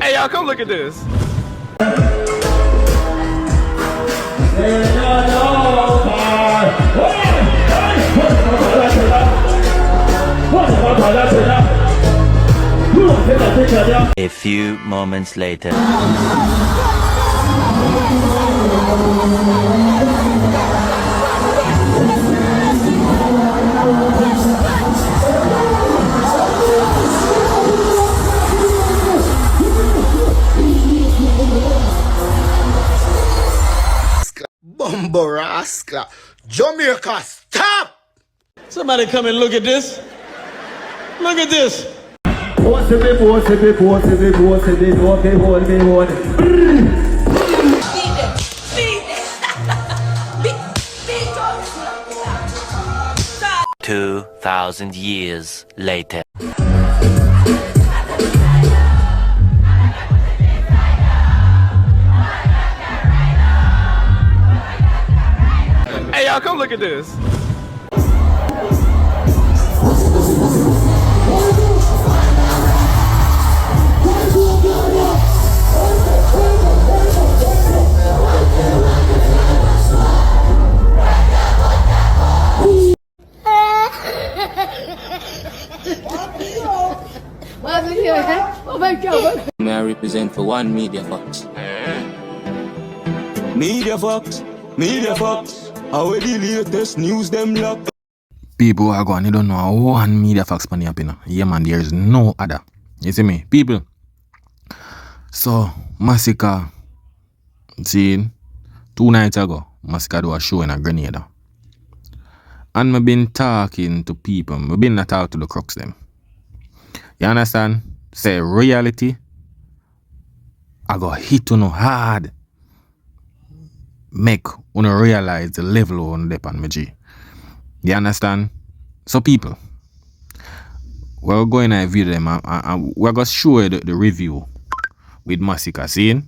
Hey, y'all, come look at this. A few moments later. Bumbo rascal. Jamaica, stop! Somebody come and look at this. Look at this. Two 2,000 years later. Hey, y'all, come look at this. May I represent for one Media Fox? Media Fox, Media Fox. How the latest news them lock? People are going, you don't know one Media Fox money up, you know. Yeah, man, there is no other. You see me? People. So, Masicka, see, 2 nights ago, Masicka do a show in a Grenada. And I've been talking to people. I've been talking to the crooks them. You understand? Say reality, I got hit on hard. Make you realize the level on the pan, G. You understand? So people, we're going to view them and we're going to show you the review with Masicka, see?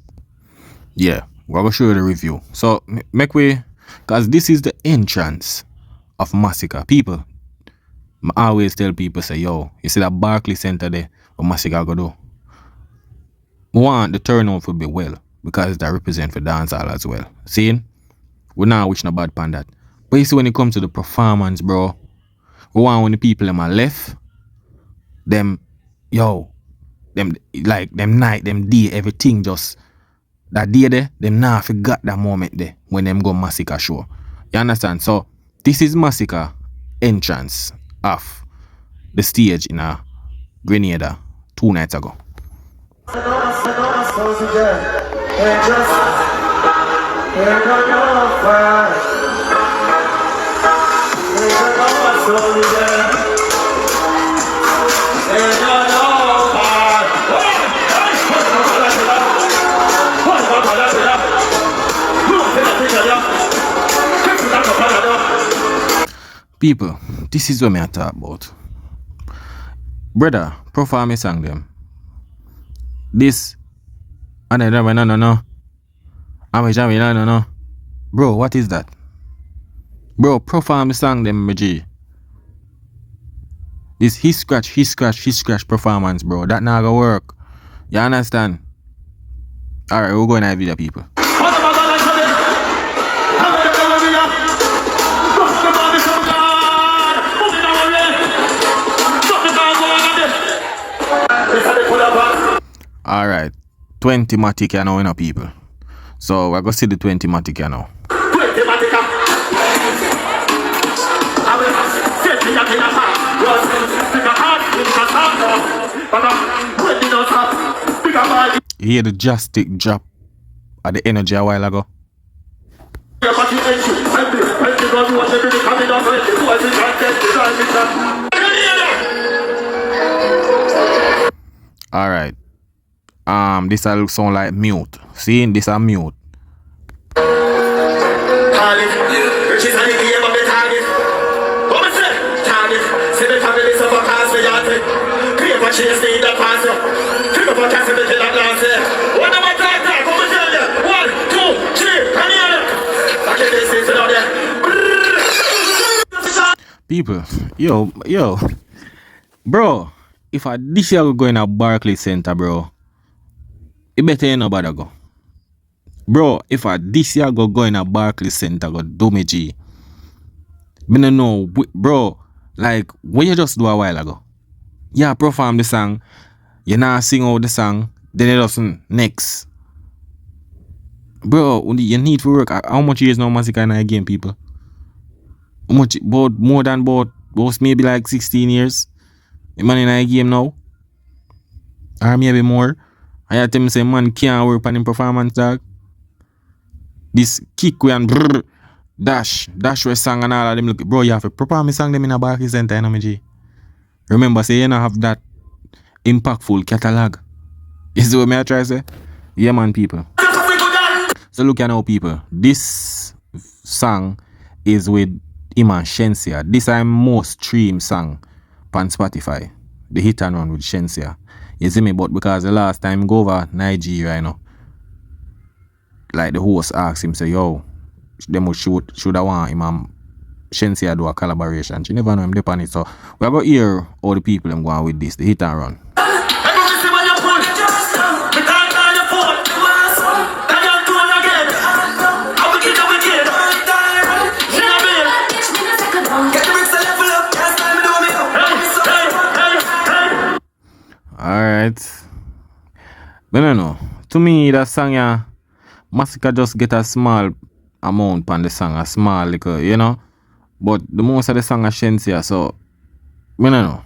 Yeah, we're going to show you the review. So make way, because this is the entrance of Masicka. People, I always tell people, say, yo, you see that Barclays Center there, what Masicka go do? I want the turnout to be well, because that represent for dancehall as well. See? We're not wishing a bad pan that. But you see, when it comes to the performance, bro, we want when the people them are left, them, yo, them, like, them night, them day, everything just, that day there, them now forgot that moment there, when them go Masicka show. You understand? So, this is Masicka entrance of the stage in a Grenada 2 nights ago. People, this is what I talk about. Brother, profile me sang them. This and no. I'm jamming no. Bro, what is that? Bro, profile me sang them, my G. This he scratch performance, bro. That not gonna work. You understand? Alright, we're going to have video, people. Alright, 20 Matic now, you know, people. So we're gonna see the 20 Matic now. You hear the joystick drop at the energy a while ago? Alright. This will sound like mute. See, this is mute. People, yo, bro, if I this year go in a Barclays Center, bro, it better you nobody go. Bro, if I this year go in a Barclays Center, go do me G. Me no know, bro, like, what you just do a while ago? Yeah, perform the song, you now sing out the song, then it doesn't, next. Bro, you need to work. How much years now Masicka in a game, people? How much? About more than about maybe like 16 years. The man in a game now. Or maybe more. I tell me say man can't work on him performance, dog. This kick we and brrr, dash with song and all of them. Look, bro, you have to perform me song them in a Barclays Center, you know me G. Remember, say you don't have that impactful catalog. You see what me I try to say? Yeah, man, people. So look at now, people. This song is with him and Shensia. This is my most streamed song on Spotify. The hit and run with Shensia. You see me? But because the last time go over Nigeria, you know, like the host asked him, say, yo, them should I want him and Shensia do a collaboration. She never know him depend on it. So we are going to hear all the people them going with this, the hit and run. Alright. But I know. To me, that song, yeah, Masicka just get a small amount on the song, a small little, you know. But the most of the song is Shensia, so I don't know.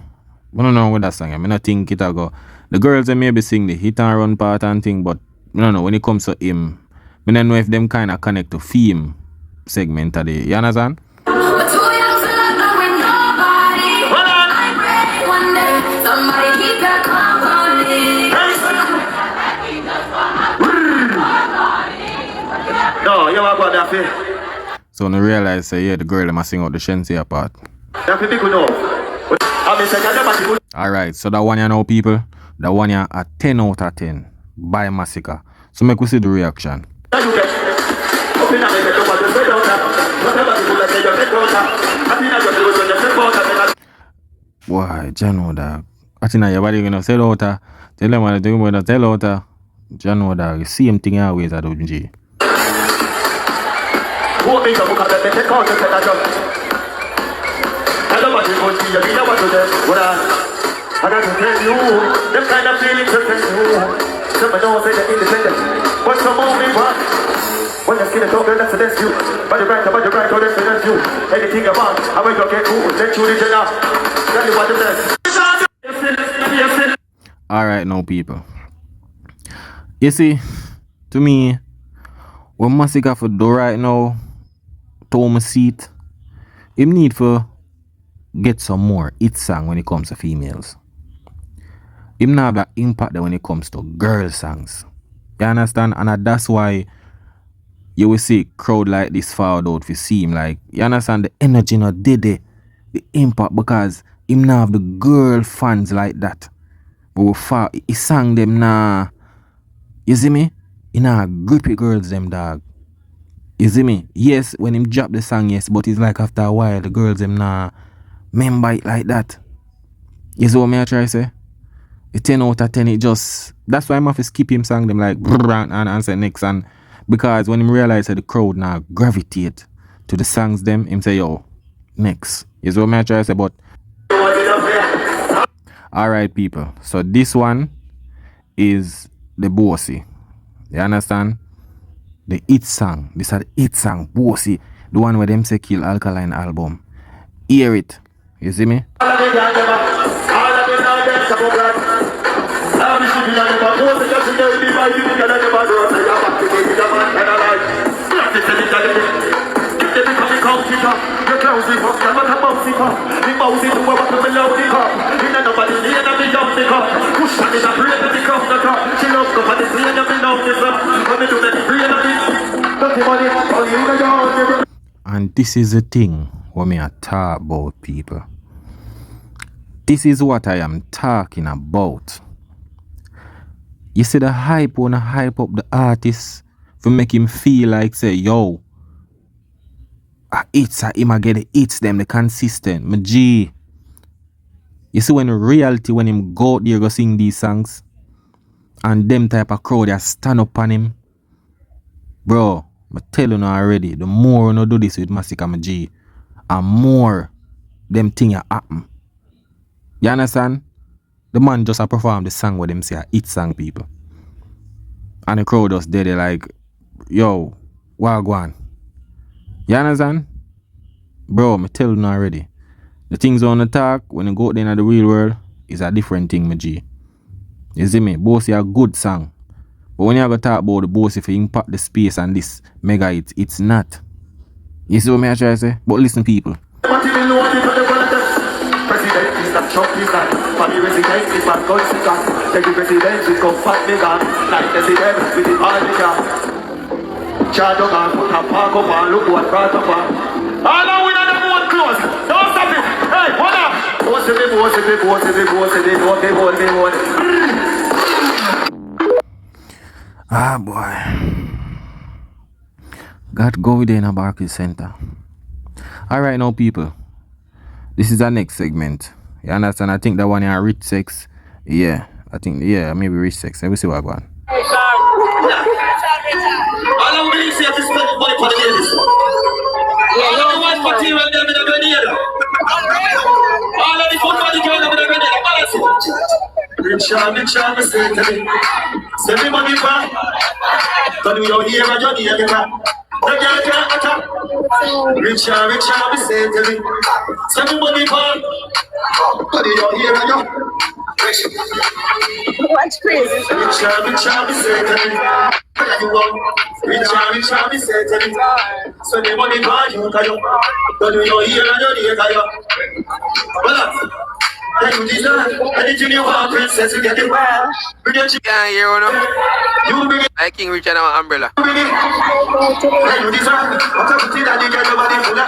I don't know with that song. I don't think it'll go. The girls they maybe sing the hit and run part and thing, but I don't know when it comes to him. I don't know if them kind of connect to theme segment of the, you understand? No, you are going to So when I realize, yeah, the girl must sing out the Shensia part. Alright, so that one you know, people, that one you a 10 out of 10 by Masicka. So make we see the reaction. Boy, Jano dog. I think your body gonna sell out. Tell them what they're gonna tell out. Jano dog, the same thing always at OG. I got to tell you, them kind of feelings are sent you. Some don't say they're independent, but some only one. When the skin is over, that's the best you. But the right, oh, that's the best you. Anything about, I will go get cool. Let you reach it out. Tell you what the best. Alright now, people. You see, to me, what Masicka for do right now, to my seat, him need for get some more hit song when it comes to females. Him not have that impact that when it comes to girl songs. You understand? And that's why you will see crowd like this forward out for see him. Like, you understand the energy not did the impact because him not have the girl fans like that. But he sang them now. You see me? He not grippy girls them dog. You see me? Yes, when him drop the song, yes, but it's like after a while the girls them nah remember it like that. You see what me I try to say? The 10 out of 10 it just, that's why I'm have to skip him song them like and say next, and because when him realize that the crowd now gravitate to the songs them, him say yo, next. You see what me I try to say? But alright people, so this one is the Boasty. You understand? The hit song. This is the hit song, Boasty. The one where them say kill Alkaline album. Hear it. You see me? And this is the thing what me I talk about, people. This is what I am talking about. You see the hype wanna hype up the artist to make him feel like say, yo, him I get the hits them, the consistent, my G. You see when in reality when him go out there go sing these songs, And them type of crowd that stand up on him. Bro, I tell you now already, the more you do this with Masicka, my G, and more them thing happen. You understand? The man just a perform the song with them say a hit song, people. And the crowd just there, they like, yo, wagwan. You understand? Bro, I tell you now already. The things on the talk, when you go out there in the real world, is a different thing, my G. You see me? Boasty a good song. But when you go talk about the Boasty if you impact the space and this mega hit, it's not. You see what I try to say? But listen, people. President is that Trump is that family resident is that God is that take the president is go fight me gun like president with the army gun charge of gun put a park up and look what brought up on all now we don't have one close don't stop it hey what up boss it hold Ah boy, got go with in a Barclays Center. Alright now people, this is our next segment. You understand? I think that one here rich sex. Yeah, I think maybe rich sex. Let me see what I go on. all I'm really saying is spend money for the ladies all of the white material them in the Grenada all of the food for the girl them in the Grenada balance rich and say to me send me money back but we don't hear a Johnny again the girl can't attack rich and me say to me send me money back but we don't hear a Johnny What's crazy? rich and me say to me rich and me say to me send me money back you but we don't hear a Johnny well you deserve anything you want, princess, you get it well. Bring your chicken here, you bring it. Like King Richard and my umbrella. Bring it. You deserve it. What's up with you that you get nobody full of?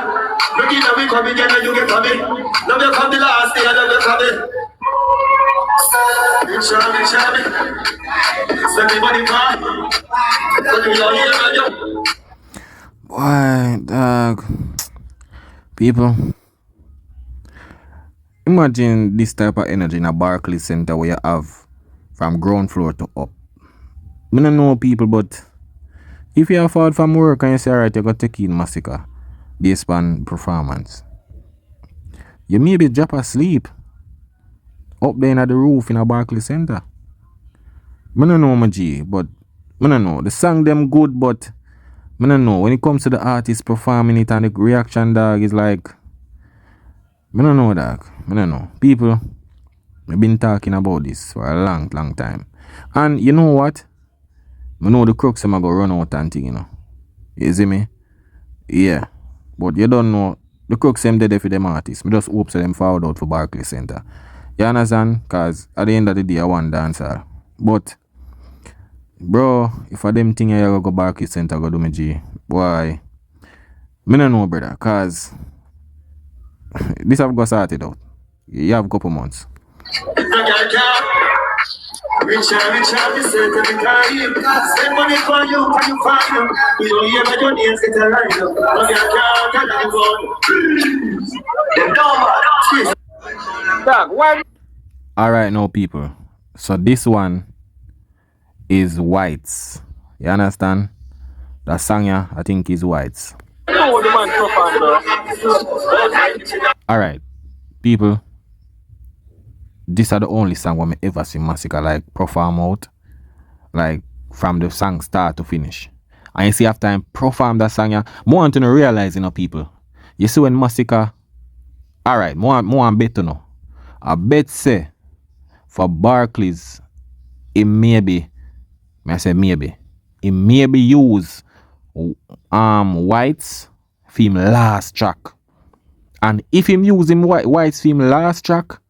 Look in the week, come again and you get coming. Love you come the last day, I love you coming. Rich me. Send me money back. Send me your ear, man. Why, dog? People. Imagine this type of energy in a Barclays Center where you have from ground floor to up. I don't know people, but if you afford from work and you say, alright, you got to take in Masicka based on performance, you maybe drop asleep up there at the roof in a Barclays Center. I don't know, my G, but I don't know. The song them good, but I don't know. When it comes to the artist performing it and the reaction, dog, is like, I don't know, dog. I don't know. People, I've been talking about this for a long time. And you know what? I know the crooks are going to run out and thing, you know. You see me? Yeah. But you don't know. The crooks them dead for them artists. I just hope so them forward out for Barclays Center. You understand? Because at the end of the day, I want dancer. But, bro, if I them thing I go Barclays Center, go do me G. Why? I don't know, brother. Because this have got started out. You have a couple months. Rich and me say to me carry send money for you, can you find you? We don't hear about your names get a line up. But you can't go. Alright now people. So this one is Whites. You understand? That song yeah, I think is Whites. Alright, people. These are the only song I ever see Masicka like perform out, like from the song start to finish. And you see after I perform that song, yeah, more want to realize, you know, people. You see when Masicka, alright, more bet to know. I bet say for Barclays, it maybe use Whites film last track. And if him use him Whites film last track,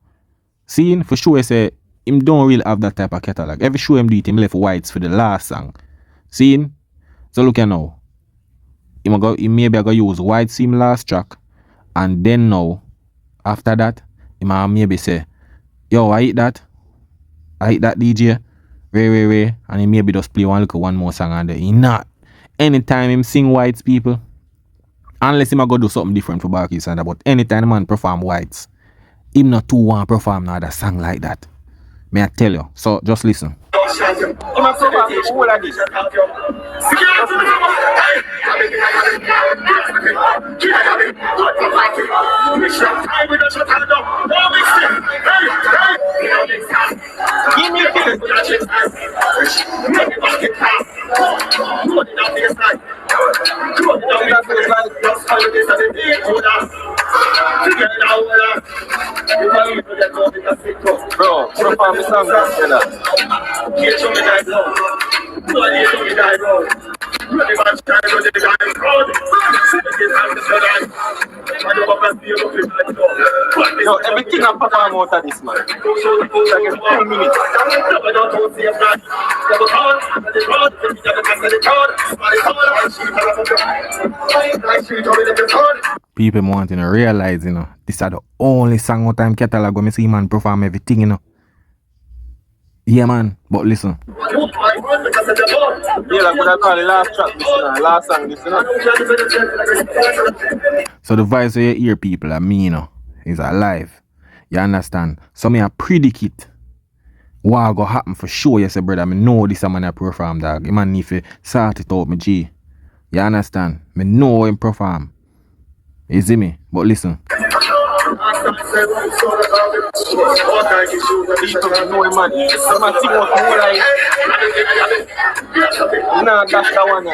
seeing for sure say him don't really have that type of catalog. Every show him do it, him left Whites for the last song. Seeing? So look at now. He maybe go use Whites film last track. And then now, after that, he might maybe say, yo, I hit that DJ. Ray. And he maybe just play one more song and then he not. Anytime him sing Whites, people, unless him go do something different for Barclays Center, but anytime the man perform Whites, him not too want perform another song like that. May I tell you? So just listen. I'm a proper whole of this. Give me bro, perform the song, no, everything I'm perform out of this, man. Like a 2 minutes. People wanting to realize, you know, this is the only song what time catalog when I see man perform everything, you know. Yeah, man, but listen. Yeah, like what I call the last track, this, last song, this, So the voice of your ear, people, I mean, you know, is alive. You understand? So me a predict what go happen for sure. You say, brother, I know this man a perform, dog. You man need to sort it out, my G. You understand? Me know him perform. You see me? But listen. people know him, man. Some man sing out more like nah, that's the one.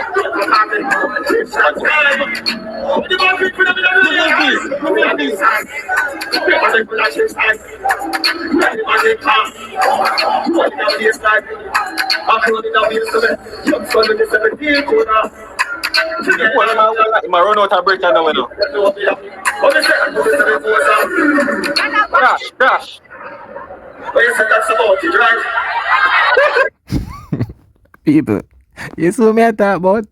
I run out of break and now. Crash. People, you see me I talk about?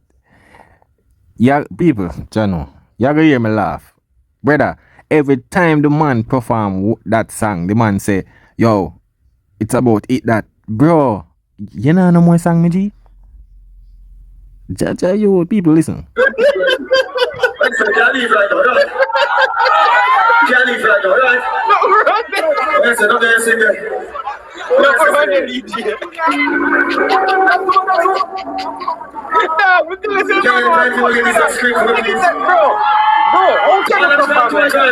Yeah, people, Jano, you gonna hear me laugh. Brother, every time the man perform that song, the man say, yo, it's about it that. Bro, you know no more song, me G? Jaja, you people listen. Can't leave right now, right? Can't leave right now, right? No, run there. Listen, don't dare sing it. No, run there, DJ. Nah, we can listen to Can't try to get this screen for me, please. bro, how can you perform like that?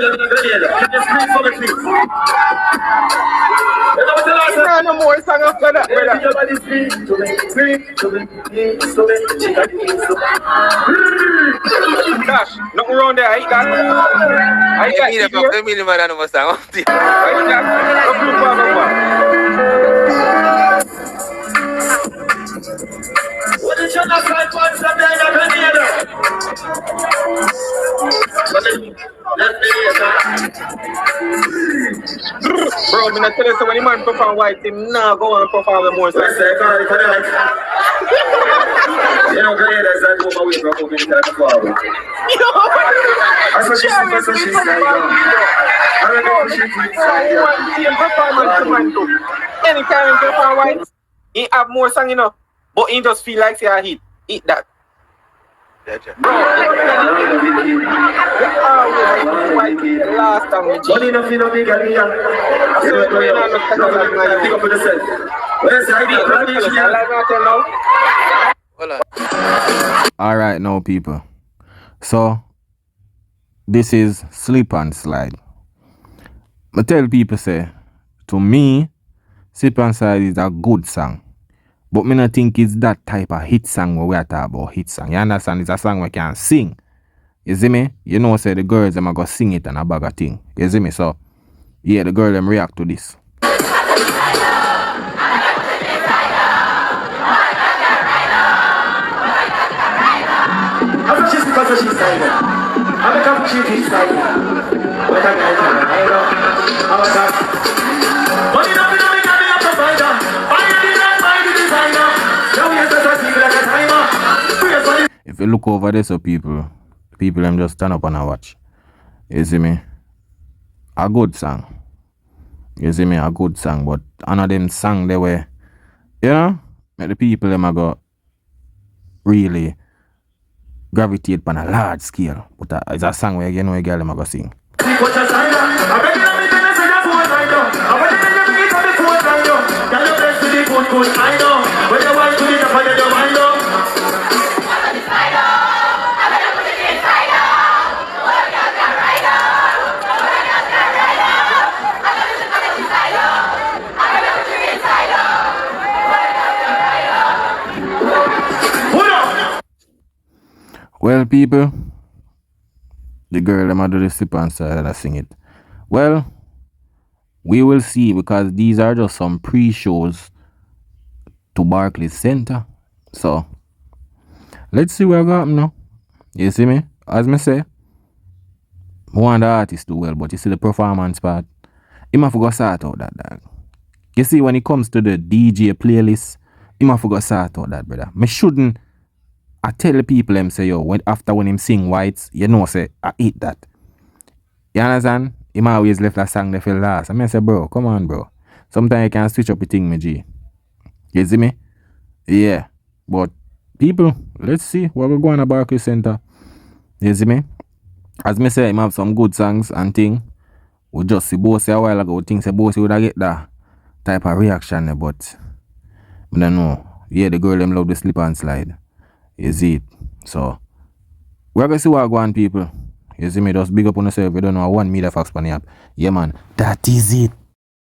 Nah, no more song after that, brother. Gosh, nothing wrong there. I eat that. I eat that. What is your last life on Sunday in Grenada? Bro, I'm not telling you, when the man perform white, him now go and perform the more songs. You know, Grenada is like over with from moving to the forward. That's what she's like. Anytime he perform white, he have more song, you know, but he just feel like say I hit. Eat that. Bro, last time we Alright now people. So this is Slip and Slide. I tell people say, to me, Slip and Slide is a good song. But me not think it's that type of hit song where we are talking about hit song. You understand? It's a song we can sing. You see me? You know, say the girls them are gonna sing it and a bag of thing. You see me? So yeah, the girl them react to this. If you look over there, so people them just stand up and a watch. You see me? A good song. You see me? A good song, but none of them song they were, you know, make the people them a go really gravitate on a large scale. But it's a song where you know a girl them a go sing. good, I know. When you want to get up on your mind, though. Well, people, the girl them a do the slip and side and I sing it. Well, we will see because these are just some pre-shows to Barclays Center. So let's see where I got now. You see me? As me say, I want the artist do well, but you see the performance part, him have to go sort out that dog. You see, when it comes to the DJ playlist, him have to go sort out that, brother. Me shouldn't. I tell the people them say, yo, when him sing Whites, you know say I hate that. You understand? Him always left that song they feel last. I mean say, bro, come on, bro. Sometimes you can switch up the thing, my G. You see me? Yeah. But people, let's see what we're going to Barclays Center. You see me? As me say, him have some good songs and thing. We just see Boasty a while ago. We think say Boasty would have get that type of reaction there, but I don't know. Yeah, the girl them love the slip and slide. You see it? So we're gonna see what go on, people. You see me? Just big up on yourself. You don't know 1 meter fax on the app. Yeah, man. That is it.